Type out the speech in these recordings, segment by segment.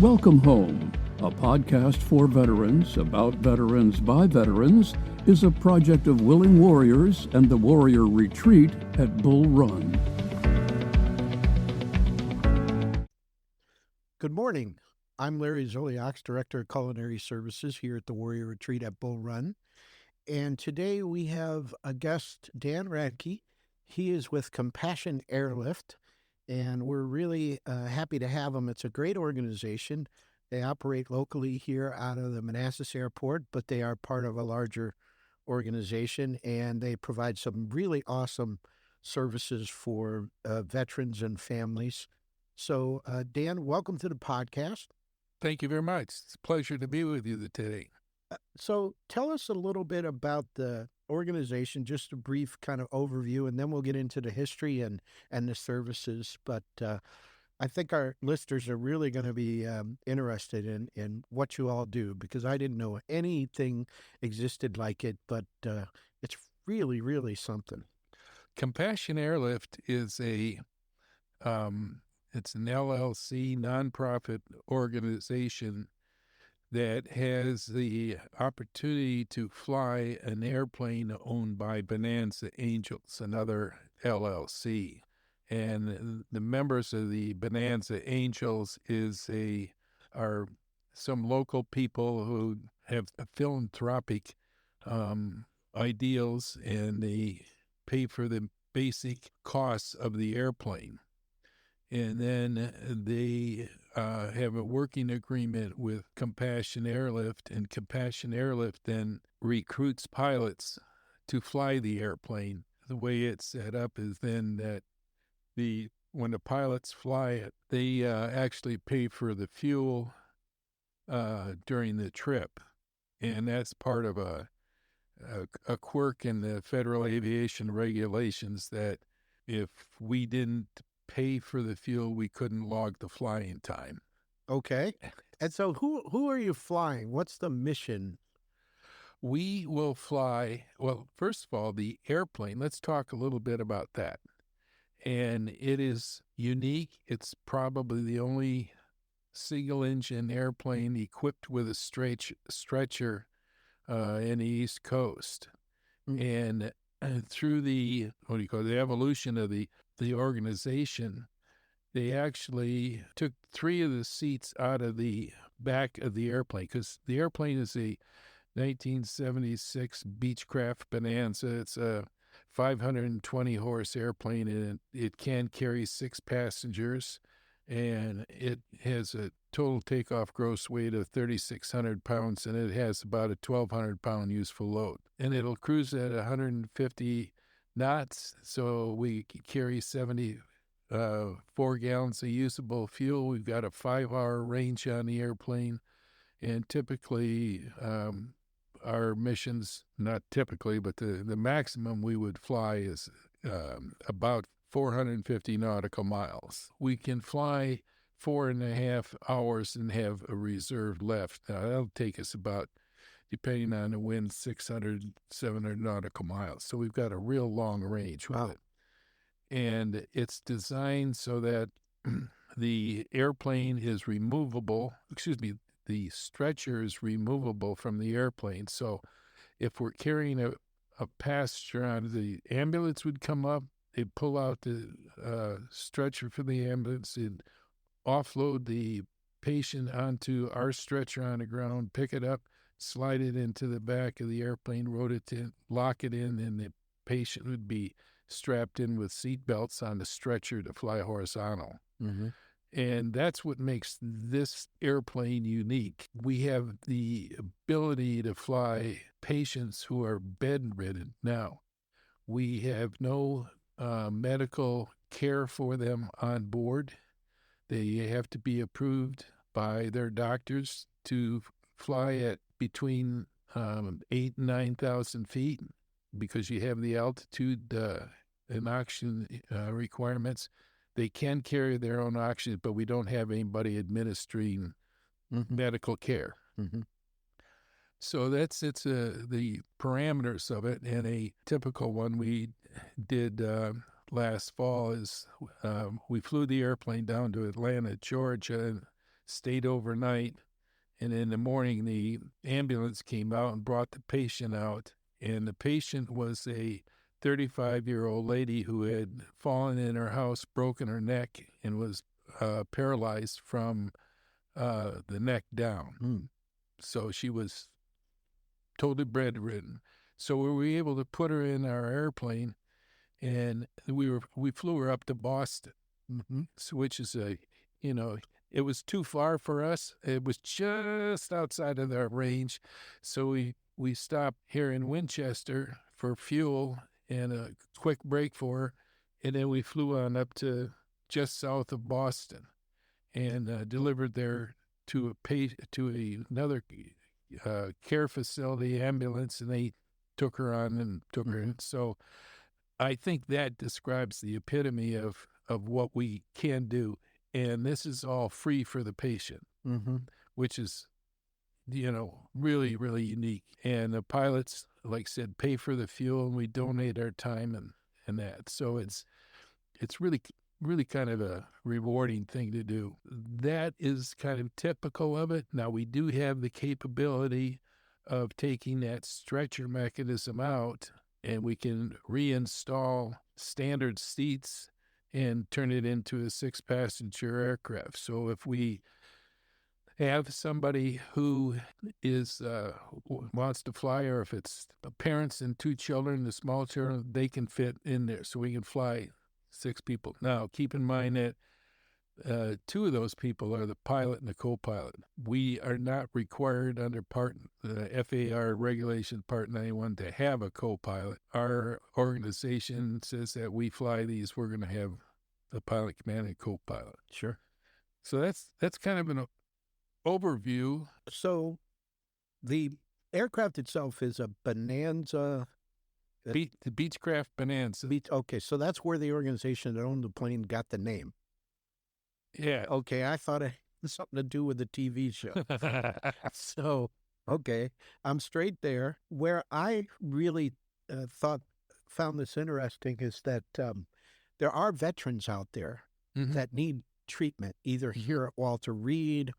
Welcome Home, a podcast for veterans, about veterans by veterans, is a project of Willing Warriors and the Warrior Retreat at Bull Run. Good morning. I'm Larry Zoliak, Director of Culinary Services here at the Warrior Retreat at Bull Run. And today we have a guest, Dan Radtke. He is with Compassion Airlift, and we're really happy to have him. It's a great organization. They operate locally here out of the Manassas Airport, but they are part of a larger organization, and they provide some really awesome services for veterans and families. So, Dan, welcome to the podcast. Thank you very much. It's a pleasure to be with you today. So tell us a little bit about the organization, just a brief kind of overview, and then we'll get into the history and the services. But I think our listeners are really going to be interested in what you all do, because I didn't know anything existed like it, but it's really, really something. Compassion Airlift is it's an LLC nonprofit organization that has the opportunity to fly an airplane owned by Bonanza Angels, another LLC. And the members of the Bonanza Angels are some local people who have philanthropic ideals, and they pay for the basic costs of the airplane. And then they have a working agreement with Compassion Airlift, and Compassion Airlift then recruits pilots to fly the airplane. The way it's set up is then that when the pilots fly it, they actually pay for the fuel during the trip. And that's part of a quirk in the federal aviation regulations, that if we didn't pay for the fuel, we couldn't log the flying time. Okay. And so who are you flying? What's the mission? We will fly, well, first of all, the airplane. Let's talk a little bit about that. And it is unique. It's probably the only single-engine airplane equipped with a stretcher in the East Coast. And through the evolution of the organization, they actually took 3 of the seats out of the back of the airplane, because the airplane is a 1976 Beechcraft Bonanza. It's a 520 horse airplane, and it can carry 6 passengers, and it has a total takeoff gross weight of 3,600 pounds, and it has about a 1,200 pound useful load, and it'll cruise at 150 knots, so we carry 74 gallons of usable fuel. We've got a 5-hour range on the airplane, and typically our missions, not typically, but the maximum we would fly is about 450 nautical miles. We can fly 4.5 hours and have a reserve left. Now, that'll take us about, depending on the wind, 600, 700 nautical miles. So we've got a real long range with it. And it's designed so that the airplane is removable, the stretcher is removable from the airplane. So if we're carrying a passenger on, the ambulance would come up, they'd pull out the stretcher from the ambulance, and offload the patient onto our stretcher on the ground, pick it up, slide it into the back of the airplane, lock it in, and the patient would be strapped in with seat belts on the stretcher to fly horizontal. Mm-hmm. And that's what makes this airplane unique. We have the ability to fly patients who are bedridden. Now, we have no medical care for them on board. They have to be approved by their doctors to fly at between 8,000 and 9,000 feet, because you have the altitude and oxygen requirements. They can carry their own oxygen, but we don't have anybody administering medical care. Mm-hmm. So it's the parameters of it. And a typical one we did last fall is we flew the airplane down to Atlanta, Georgia, and stayed overnight. And in the morning, the ambulance came out and brought the patient out. And the patient was a 35-year-old lady who had fallen in her house, broken her neck, and was paralyzed from the neck down. Mm. So she was totally bedridden. So we were able to put her in our airplane, and we flew her up to Boston, which is it was too far for us. It was just outside of our range. So we stopped here in Winchester for fuel and a quick break for her. And then we flew on up to just south of Boston and delivered there to another care facility ambulance, and they took her on and took her in. So I think that describes the epitome of what we can do. And this is all free for the patient, which is, really, really unique. And the pilots, like I said, pay for the fuel, and we donate our time and that. So it's really, really kind of a rewarding thing to do. That is kind of typical of it. Now, we do have the capability of taking that stretcher mechanism out, and we can reinstall standard seats and turn it into a 6-passenger aircraft. So if we have somebody who is wants to fly, or if it's parents and 2 children, the small children, they can fit in there. So we can fly 6 people. Now, keep in mind that 2 of those people are the pilot and the co-pilot. We are not required under FAR regulation Part 91 to have a co-pilot. Our organization says that we fly these, we're going to have the pilot, command, and co-pilot. Sure. So that's kind of an overview. So the aircraft itself is a Bonanza. The Beechcraft Bonanza. Okay, so that's where the organization that owned the plane got the name. Yeah. Okay, I thought it had something to do with the TV show. So, okay, I'm straight there. Where I really found this interesting is that there are veterans out there that need treatment, either here at Walter Reed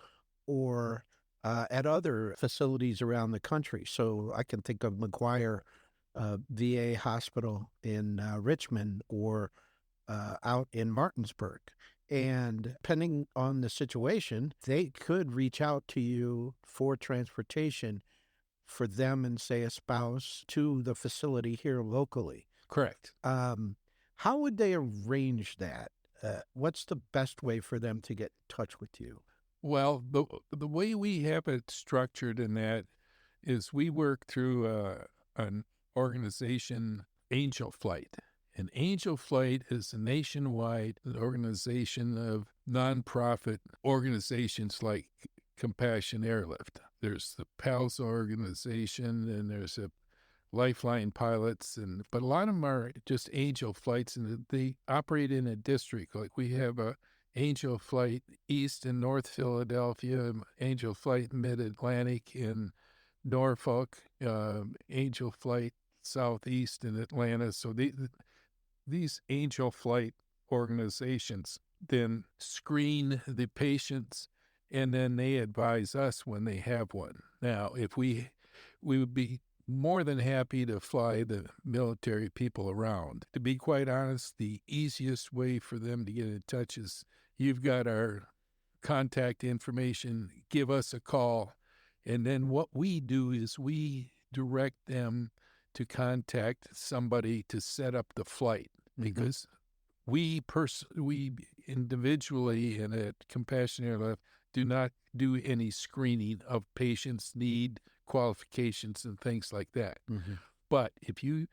or at other facilities around the country. So I can think of McGuire VA Hospital in Richmond or out in Martinsburg. And depending on the situation, they could reach out to you for transportation for them and, say, a spouse to the facility here locally. Correct. How would they arrange that? What's the best way for them to get in touch with you? Well, the way we have it structured in that is we work through an organization, Angel Flight. And Angel Flight is a nationwide organization of nonprofit organizations like Compassion Airlift. There's the PALS organization, and there's a Lifeline Pilots, but a lot of them are just Angel Flights, and they operate in a district. Like we have a Angel Flight East in North Philadelphia, Angel Flight Mid-Atlantic in Norfolk, Angel Flight Southeast in Atlanta. So these Angel Flight organizations then screen the patients, and then they advise us when they have one. Now, if we would be more than happy to fly the military people around. To be quite honest, the easiest way for them to get in touch is you've got our contact information, give us a call, and then what we do is we direct them to contact somebody to set up the flight, because we individually and at Compassion Airlift do not do any screening of patients' need, qualifications, and things like that. But if you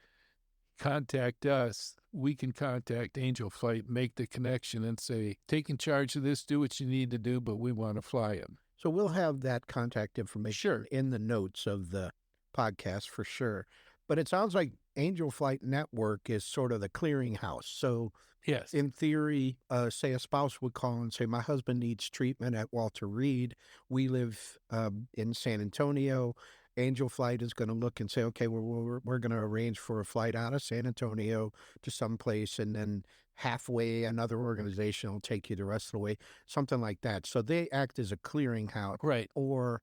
contact us, we can contact Angel Flight, make the connection, and say, take in charge of this, do what you need to do, but we want to fly them. So we'll have that contact information in the notes of the podcast for sure. But it sounds like Angel Flight Network is sort of the clearinghouse. So yes, in theory, say a spouse would call and say, my husband needs treatment at Walter Reed. We live in San Antonio. Angel Flight is going to look and say, okay, we're going to arrange for a flight out of San Antonio to someplace, and then halfway another organization will take you the rest of the way, something like that. So they act as a clearinghouse. Right. Or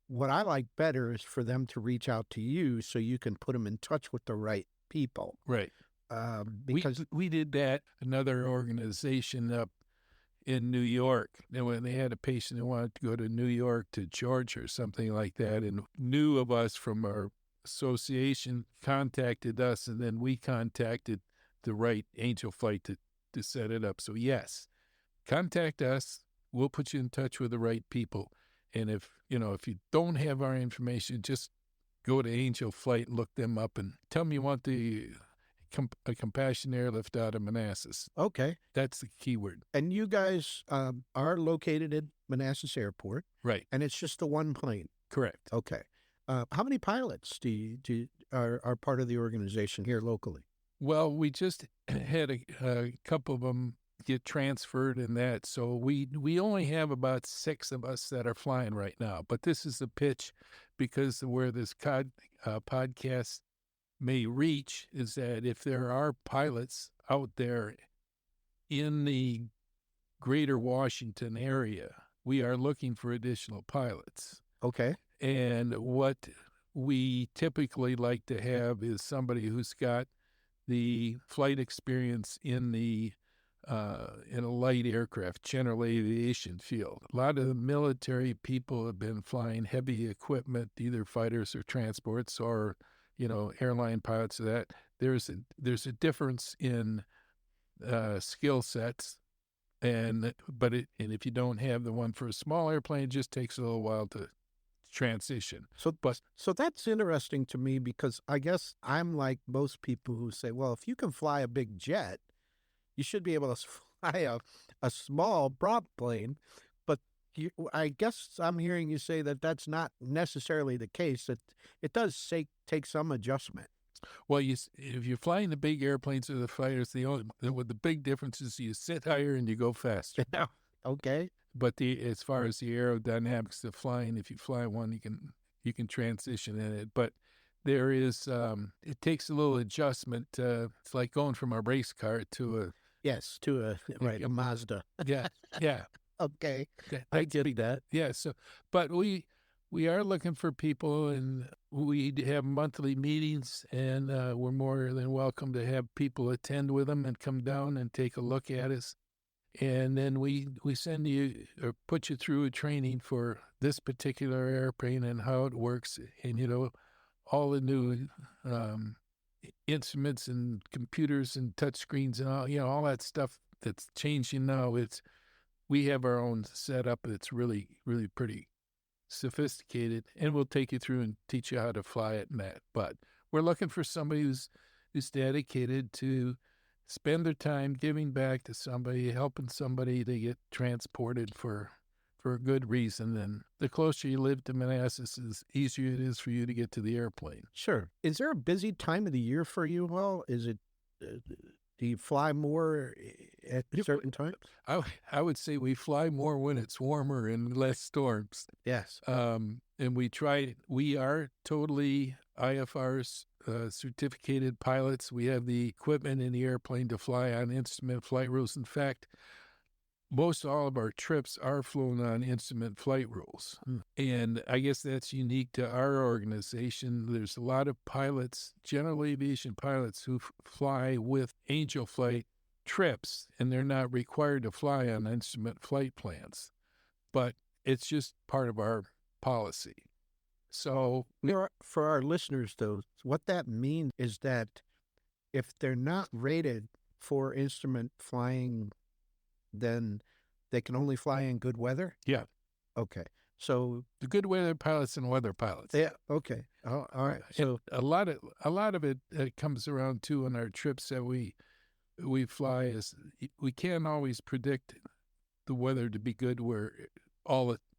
what I like better is for them to reach out to you so you can put them in touch with the right people. Right. Because we did that, another organization up in New York. And when they had a patient who wanted to go to New York to Georgia or something like that, and knew of us from our association, contacted us, and then we contacted the right Angel Flight to set it up. So yes, contact us. We'll put you in touch with the right people. And if you don't have our information, just go to Angel Flight and look them up and tell them you want a compassion airlift out of Manassas. okay. That's the key word. And you guys are located at Manassas Airport, Right. and it's just the one plane. Correct. Okay. How many pilots are part of the organization here locally? Well, we just had a couple of them get transferred and that. So we only have about 6 of us that are flying right now. But this is the pitch, because where this podcast may reach is that if there are pilots out there in the greater Washington area, we are looking for additional pilots. Okay. And what we typically like to have is somebody who's got the flight experience in a light aircraft, general aviation field. A lot of the military people have been flying heavy equipment, either fighters or transports, or airline pilots. That there's a difference in skill sets, and if you don't have the one for a small airplane, it just takes a little while to transition. So that's interesting to me, because I guess I'm like most people who say, well, if you can fly a big jet, you should be able to fly a small prop plane. But I guess I'm hearing you say that that's not necessarily the case, that it does take some adjustment. Well, if you're flying the big airplanes or the fighters, the big difference is you sit higher and you go faster. Okay. But as far as the aerodynamics of flying, if you fly one, you can transition in it. But there is it takes a little adjustment. It's like going from a race car to a a Mazda. yeah. Okay. I get that. Yeah. So, but we are looking for people, and we have monthly meetings, and we're more than welcome to have people attend with them and come down and take a look at us. And then we send you or put you through a training for this particular airplane and how it works, and all the new instruments and computers and touch screens and all that stuff that's changing now. We have our own setup that's really, really pretty sophisticated, and we'll take you through and teach you how to fly it and that. But we're looking for somebody who's dedicated to spend their time giving back to somebody, helping somebody to get transported for a good reason. And the closer you live to Manassas, is easier it is for you to get to the airplane. Sure. Is there a busy time of the year for you? Well, is it? Do you fly more at certain times? I would say we fly more when it's warmer and less storms. Yes. And we are totally IFR's certificated pilots. We have the equipment in the airplane to fly on instrument flight rules. In fact, most all of our trips are flown on instrument flight rules. And I guess that's unique to our organization. There's a lot of pilots, general aviation pilots, who fly with Angel Flight trips, and they're not required to fly on instrument flight plans. But it's just part of our policy. So for our listeners, though, what that means is that if they're not rated for instrument flying, then they can only fly in good weather? Yeah. Okay. So the good weather pilots and weather pilots. Yeah. Okay. All right. So a lot of it comes around too on our trips that we fly. Is we can't always predict the weather to be good where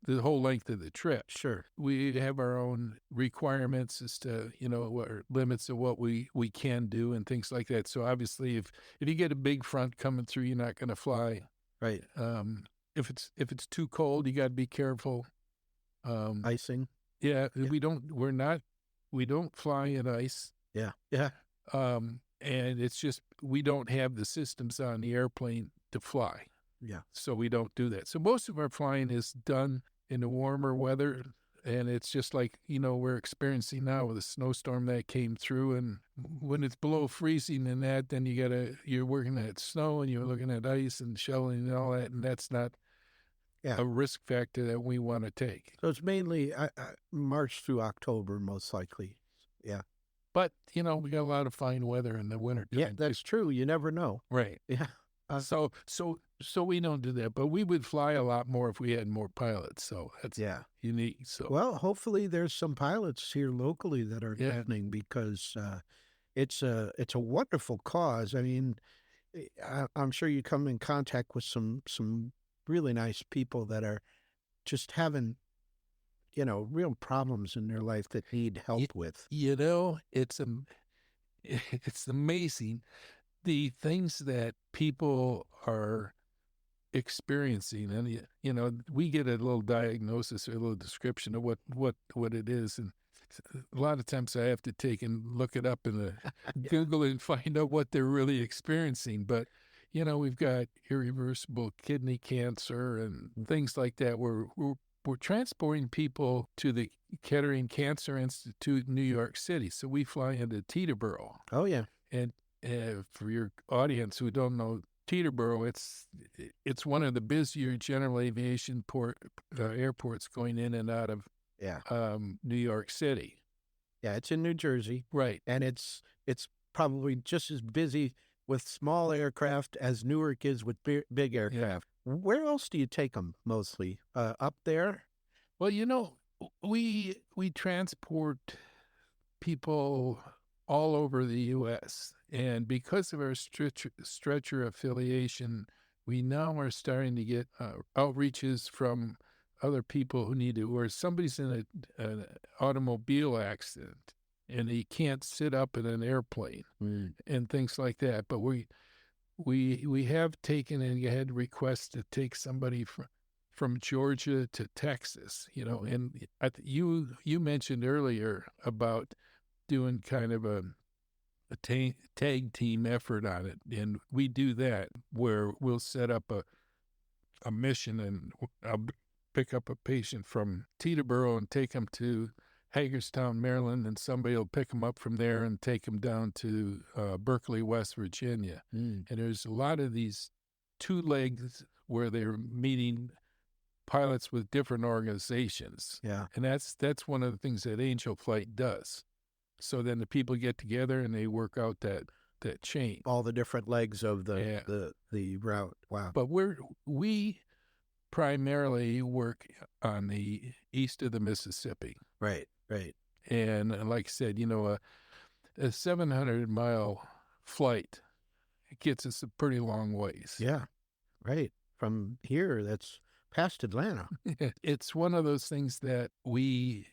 the whole length of the trip. Sure. We have our own requirements as to, our limits of what we can do and things like that. So obviously if you get a big front coming through, you're not going to fly. Right. If it's too cold, you got to be careful. Icing. Yeah, we don't fly in ice. Yeah. Yeah. And it's just, we don't have the systems on the airplane to fly. Yeah. So we don't do that. So most of our flying is done in the warmer weather. And it's just like, we're experiencing now with a snowstorm that came through. And when it's below freezing and that, then you're working at snow and you're looking at ice and shoveling and all that. And that's not a risk factor that we want to take. So it's mainly March through October, most likely. Yeah. But, we got a lot of fine weather in the winter. Yeah, that's true. You never know. Right. Yeah. So we don't do that, but we would fly a lot more if we had more pilots. So that's unique. So well, hopefully there's some pilots here locally that are listening, because it's a wonderful cause. I mean, I'm sure you come in contact with some really nice people that are just having, real problems in their life that need help with. It's amazing the things that people are experiencing, and we get a little diagnosis or a little description of what it is, and a lot of times I have to take and look it up in Google and find out what they're really experiencing. But we've got irreversible kidney cancer and things like that. We're transporting people to the Kettering Cancer Institute in New York City. So we fly into Teterboro. Oh yeah. And for your audience who don't know Teterboro, it's one of the busier general aviation airports going in and out of New York City. Yeah, it's in New Jersey. Right. And it's probably just as busy with small aircraft as Newark is with big aircraft. Yeah. Where else do you take them mostly? Up there? Well, we transport people all over the U.S. And because of our stretcher affiliation, we now are starting to get outreaches from other people who need it, where somebody's in an automobile accident and he can't sit up in an airplane and things like that. But we have taken and had requests to take somebody from Georgia to Texas, and you mentioned earlier about doing kind of a tag team effort on it. And we do that where we'll set up a mission, and I'll pick up a patient from Teterboro and take them to Hagerstown, Maryland, and somebody will pick them up from there and take them down to Berkeley, West Virginia. And there's a lot of these two legs where they're meeting pilots with different organizations. Yeah. And that's one of the things that Angel Flight does. So then the people get together and they work out that chain. All the different legs of the route. Wow. But we primarily work on the east of the Mississippi. Right, right. And like I said, a 700-mile flight gets us a pretty long ways. Yeah, right. From here, that's past Atlanta. It's one of those things that we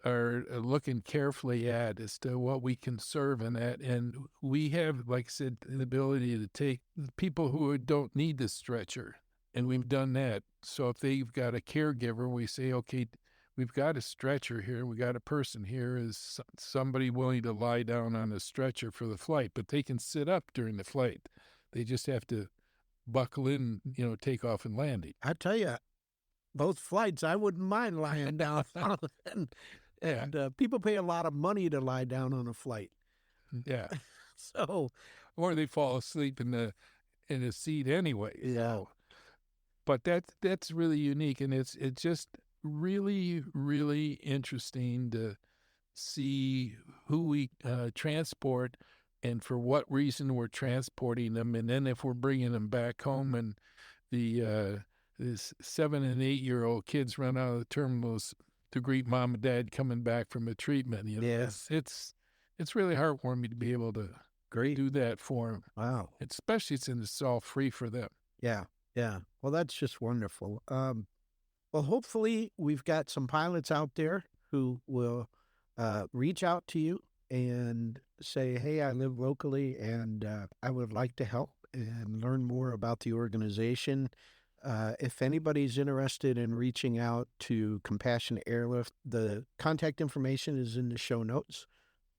are looking carefully at as to what we can serve in that. And we have, like I said, the ability to take people who don't need the stretcher, and we've done that. So if they've got a caregiver, we say, okay, we've got a stretcher here. We got a person here. Is somebody willing to lie down on a stretcher for the flight? But they can sit up during the flight. They just have to buckle in, take off and landing. I tell you, both flights, I wouldn't mind lying down on them. And people pay a lot of money to lie down on a flight. Yeah. So, or they fall asleep in a seat anyway. Yeah. So. But that's really unique, and it's just really, really interesting to see who we transport and for what reason we're transporting them, and then if we're bringing them back home, and this 7 and 8 year old kids run out of the terminals to greet mom and dad coming back from a treatment. Yes, it's really heartwarming to be able to do that for them. Wow, especially since it's all free for them. Yeah. Yeah. Well, that's just wonderful. Well, hopefully we've got some pilots out there who will reach out to you and say, hey, I live locally and I would like to help and learn more about the organization. If anybody's interested in reaching out to Compassion Airlift, the contact information is in the show notes.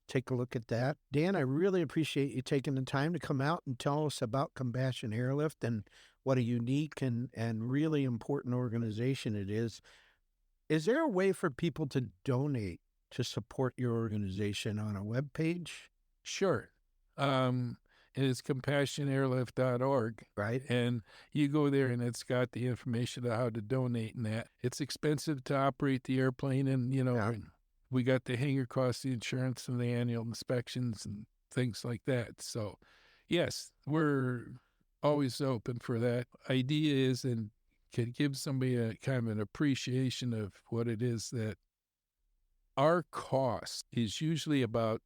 Take a look at that. Dan, I really appreciate you taking the time to come out and tell us about Compassion Airlift and what a unique and really important organization it is. Is there a way for people to donate to support your organization on a webpage? Sure. It is compassionairlift.org. Right. And you go there and it's got the information on how to donate and that. It's expensive to operate the airplane, and, we got the hangar costs, the insurance, and the annual inspections and things like that. So, yes, we're always open for that. Idea is, and can give somebody a kind of an appreciation of what it is that our cost is usually about,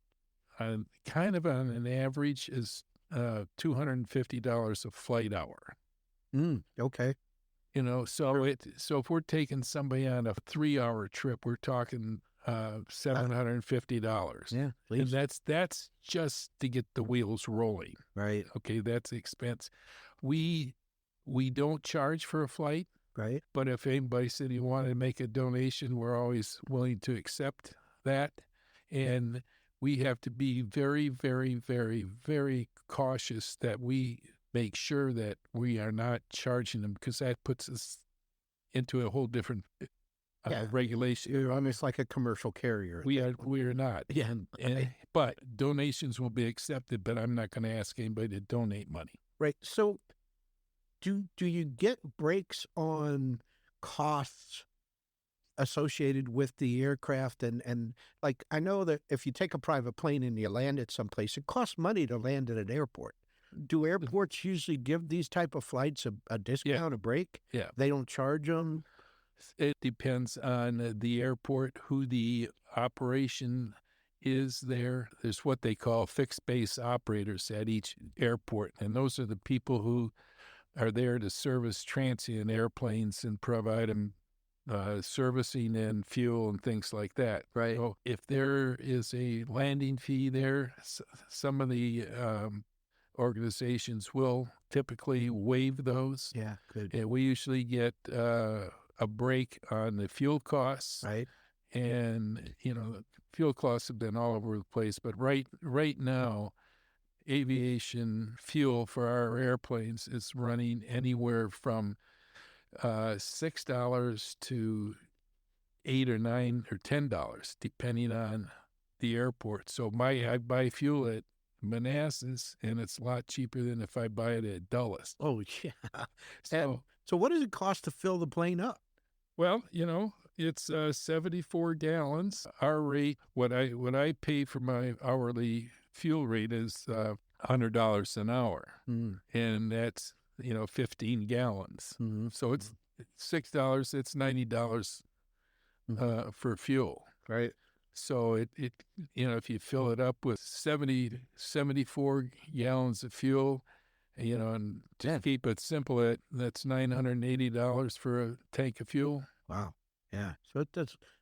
kind of on an average, is $250 a flight hour. Okay. So if we're taking somebody on a 3-hour trip, we're talking $750. Yeah, and that's just to get the wheels rolling. Right. Okay, that's the expense. We don't charge for a flight. Right. But if anybody said you wanted to make a donation, we're always willing to accept that. And we have to be very, very, very, very cautious that we make sure that we are not charging them, because that puts us into a whole different regulation. You're almost like a commercial carrier. We are not. Yeah. But donations will be accepted, but I'm not going to ask anybody to donate money. Right. So do you get breaks on costs associated with the aircraft? And like, I know that if you take a private plane and you land at someplace, it costs money to land at an airport. Do airports usually give these type of flights a discount, a break? Yeah. They don't charge them? It depends on the airport, who the operation is there. There's what they call fixed base operators at each airport, and those are the people who are there to service transient airplanes and provide them servicing and fuel and things like that. Right. So if there is a landing fee there, some of the organizations will typically waive those. Yeah, good. And we usually get a break on the fuel costs. Right. And, the fuel costs have been all over the place. But right now, aviation fuel for our airplanes is running anywhere from $6 to $8 or $9 or $10, depending on the airport. So I buy fuel at Bonanza's, and it's a lot cheaper than if I buy it at Dulles. Oh, yeah. So what does it cost to fill the plane up? Well, it's 74 gallons. Our rate, what I pay for my hourly fuel rate is $100 an hour, and that's 15 gallons. So it's $6. It's $90 for fuel. Right. So it if you fill it up with 74 gallons of fuel, and to keep it simple, that's $980 for a tank of fuel. Wow. Yeah.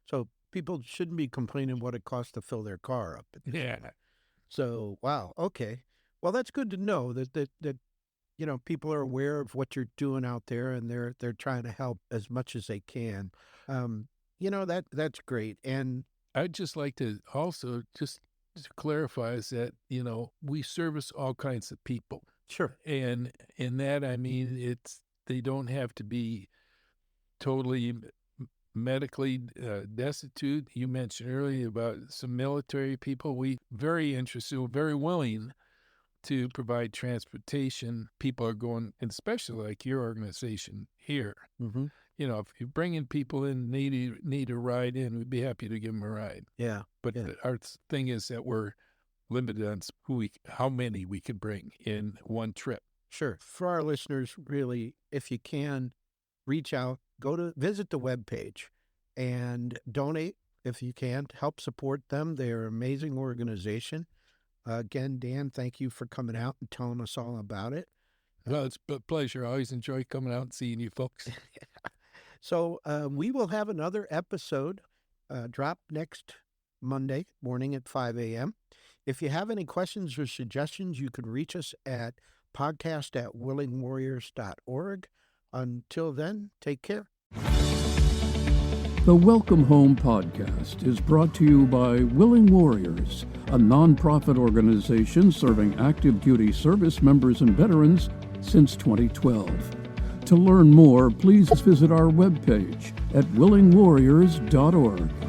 So people shouldn't be complaining what it costs to fill their car up. Yeah. So, wow. Okay. Well, that's good to know that people are aware of what you're doing out there, and they're trying to help as much as they can. That's great. And I'd just like to also just clarify is that, we service all kinds of people. Sure. And in that, I mean, they don't have to be totally medically destitute. You mentioned earlier about some military people. We very interested, very willing to provide transportation. People are going, and especially like your organization here. Mm-hmm. If you're bringing people in, need a ride in, we'd be happy to give them a ride. Yeah. But our thing is that we're limited on how many we can bring in one trip. Sure. For our listeners, really, if you can, reach out, visit the webpage and donate if you can. Help support them. They're an amazing organization. Again, Dan, thank you for coming out and telling us all about it. Well, it's a pleasure. I always enjoy coming out and seeing you folks. So we will have another episode drop next Monday morning at 5 a.m. If you have any questions or suggestions, you can reach us at podcast@willingwarriors.org. Until then, take care. The Welcome Home podcast is brought to you by Willing Warriors, a nonprofit organization serving active duty service members and veterans since 2012. To learn more, please visit our webpage at willingwarriors.org.